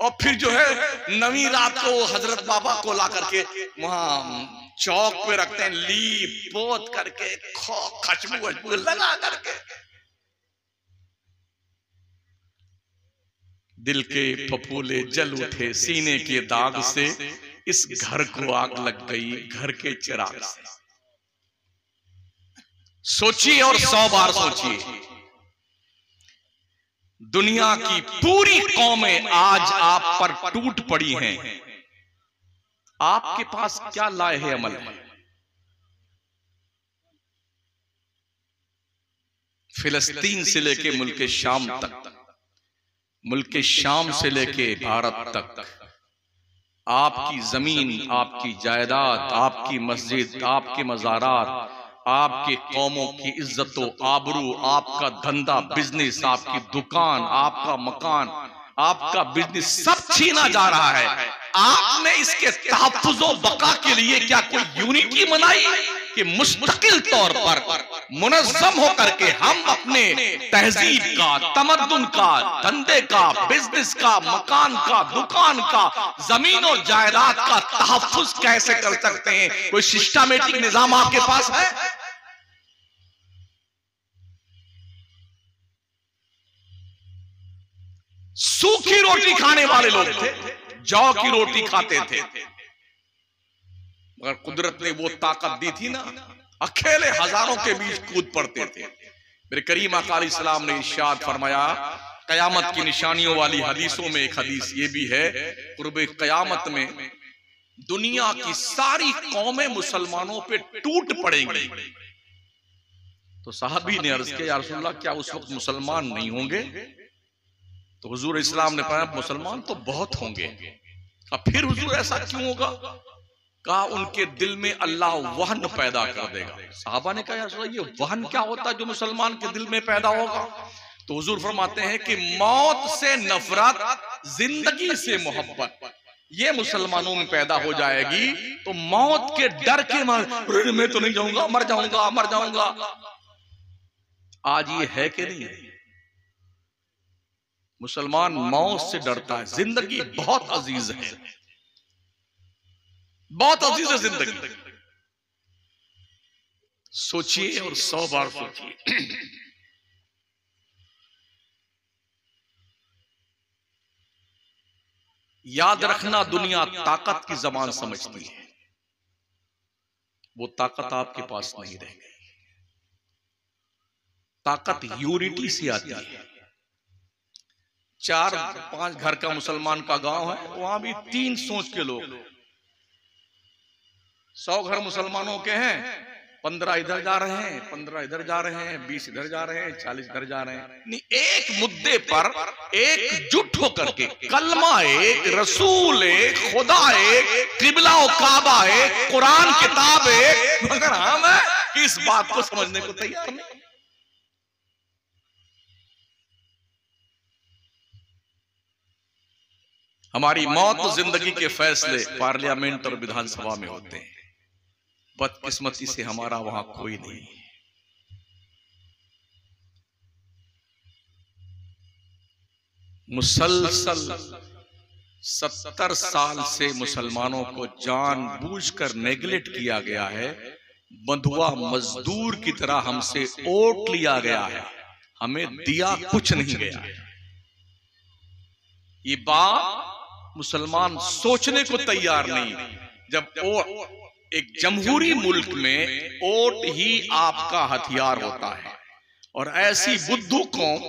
और फिर जो है नवी रात को हजरत बाबा को ला करके वहां चौक पे रखते हैं, लीप पोत करके, खुशबू लगा करके। दिल के फफूले जल उठे सीने के दाग से, इस घर को आग लग गई घर के चिराग से। सोचिए और 100 बार सोचिए, दुनिया की पूरी कौमें आज आप पर टूट पड़ी हैं, आपके पास क्या लाए है अमल है? फिलिस्तीन से लेके मुल्क शाम तक, मुल्क शाम से लेके भारत तक, आपकी जमीन, आपकी जायदाद, आपकी मस्जिद, आपके मज़ारात, आपके कौमों की इज्जतो आबरू, आपका धंधा बिजनेस, आपकी दुकान, आपका मकान, आपका बिजनेस सब छीना जा रहा है। आपने इसके तहफ्फुज़ो बका के लिए क्या कोई यूनिटी बनाई कि मुस्तकिल तौर पर मुनज़्ज़म होकर के हम अपने तहजीब का, तमद्दुन का, धंधे का, बिजनेस का, मकान का, दुकान का, जमीन और जायदाद का तहफ्फुज़ कैसे कर सकते हैं? कोई सिस्टमैटिक निजाम आपके पास है? सूखी रोटी खाने वाले लोग थे, जौ की रोटी खाते थे, मगर कुदरत ने वो ताकत दी थी ना, अकेले हजारों के बीच कूद पड़ते थे। मेरे करीम आका अलैहिस्सलाम ने इरशाद फरमाया, कयामत की निशानियों वाली हदीसों में एक हदीस ये भी है, कुर्बे कयामत में दुनिया की सारी कौमें मुसलमानों पे टूट पड़ेंगी। तो साहबी ने अर्ज किया, या रसूलल्लाह क्या उस वक्त मुसलमान नहीं होंगे? तो हुजूर इस्लाम ने कहा मुसलमान तो बहुत होंगे। अब फिर हुजूर ऐसा क्यों होगा? कहा उनके दिल में अल्लाह वहन पैदा कर देगा। साहबा ने कहा यार ये वहन क्या होता है जो मुसलमान के दिल में पैदा होगा? तो हुजूर फरमाते हैं कि मौत से नफरत, जिंदगी से मोहब्बत, ये मुसलमानों में पैदा हो जाएगी। तो मौत के डर के मारे मैं तो नहीं जाऊंगा, मर जाऊंगा, मर जाऊंगा। आज ये है कि नहीं? मुसलमान मौत से डरता है, जिंदगी बहुत अजीज है, बहुत अजीज है जिंदगी। सोचिए और 100 बार सोचिए। याद रखना, दुनिया ताकत की जबान समझती है, वो ताकत आपके पास नहीं रह गई। ताकत यूनिटी से आती है। 4-5 घर का मुसलमान का गांव है, वहां भी 3 सोच के लोग, 100 घर मुसलमानों के हैं, 15 इधर जा रहे हैं, 15 इधर जा रहे हैं, 20 इधर जा रहे हैं, 40 इधर जा रहे हैं। नहीं, एक मुद्दे पर एकजुट होकर के कलमा एक, रसूल एक, खुदा एक, किबला और काबा एक, कुरान किताब एक, मगर हम इस बात को समझने को तैयार नहीं। हमारी मौत और जिंदगी के फैसले पार्लियामेंट और विधानसभा में होते हैं। बदकिस्मती से हमारा वहां कोई नहीं है। मुसलसल 70 साल से मुसलमानों को जानबूझकर नेगलेक्ट किया गया है, बंधुआ मजदूर की तरह हमसे ओट लिया गया है, हमें दिया कुछ नहीं गया है। ये बात मुसलमान सोचने को तैयार नहीं। जब एक जमहूरी मुल्क में वोट ही आपका हथियार होता है, और ऐसी बुद्धू कौम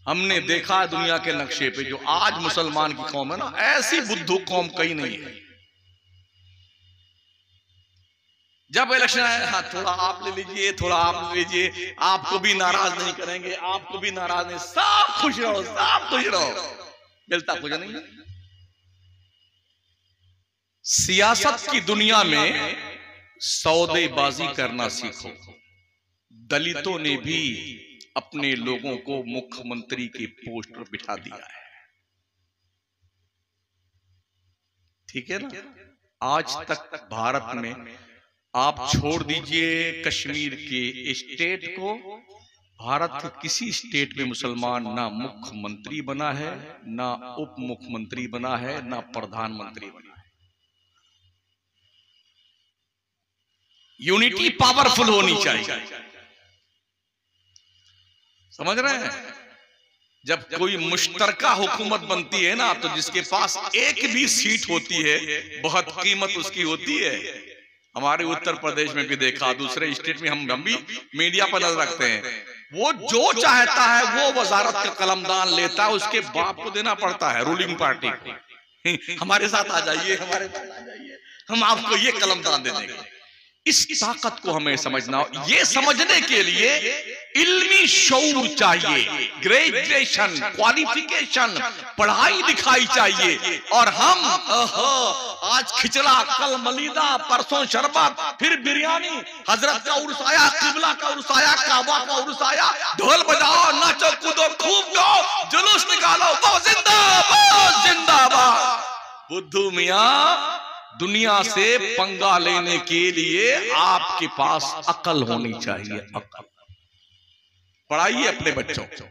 हमने देखा है दुनिया के नक्शे पे, जो आज मुसलमान की कौम है ना, ऐसी बुद्धू कौम कहीं नहीं है। जब इलेक्शन आए, हाँ थोड़ा आप ले लीजिए, थोड़ा आप ले लीजिए, आपको भी नाराज नहीं करेंगे, आपको भी नाराज नहीं, सब खुश रहो, सब खुश रहो, मिलता कुछ नहीं। सियासत की दुनिया में सौदेबाजी करना सीखो। दलितों ने भी अपने लोगों को मुख्यमंत्री के पोस्ट पर बिठा दिया है, ठीक है ना। आज तक भारत में आप छोड़ दीजिए कश्मीर के स्टेट को, भारत के किसी स्टेट में मुसलमान ना मुख्यमंत्री बना है, ना उप मुख्यमंत्री बना है, ना प्रधानमंत्री बना है। यूनिटी पावरफुल होनी चाहिए, समझ रहे हैं। जब कोई मुश्तरका हुकूमत बनती है ना, तो जिसके पास एक भी सीट होती है बहुत कीमत उसकी होती है। हमारे उत्तर प्रदेश में भी देखा, दूसरे स्टेट में हम भी मीडिया पर नजर रखते हैं, वो जो चाहता है वो वजारत का कलमदान लेता है, उसके बाप को देना पड़ता है रूलिंग पार्टी को। हमारे साथ आ जाइए, हमारे साथ आ जाइए, हम आपको ये कलमदान दे देंगे। इस ताकत को हमें समझना हो। ये समझने के लिए इल्मी शऊर चाहिए, ग्रेजुएशन, क्वालिफिकेशन, पढ़ाई लिखाई चाहिए। और हम आज खिचड़ा, कल मलीदा, परसों शरबत, फिर बिरयानी, हजरत का उर्स आया, किबला का उर्स आया, काबा का उर्स आया, ढोल बजाओ, नाचो कूदो, खूब गाओ, जुलूस निकालो, वो जिंदाबाद जिंदाबाद। बुद्धू मियां, दुनिया से पंगा लेने के लिए आपके पास अकल होनी चाहिए। अकल पढ़ाइए अपने बच्चों को।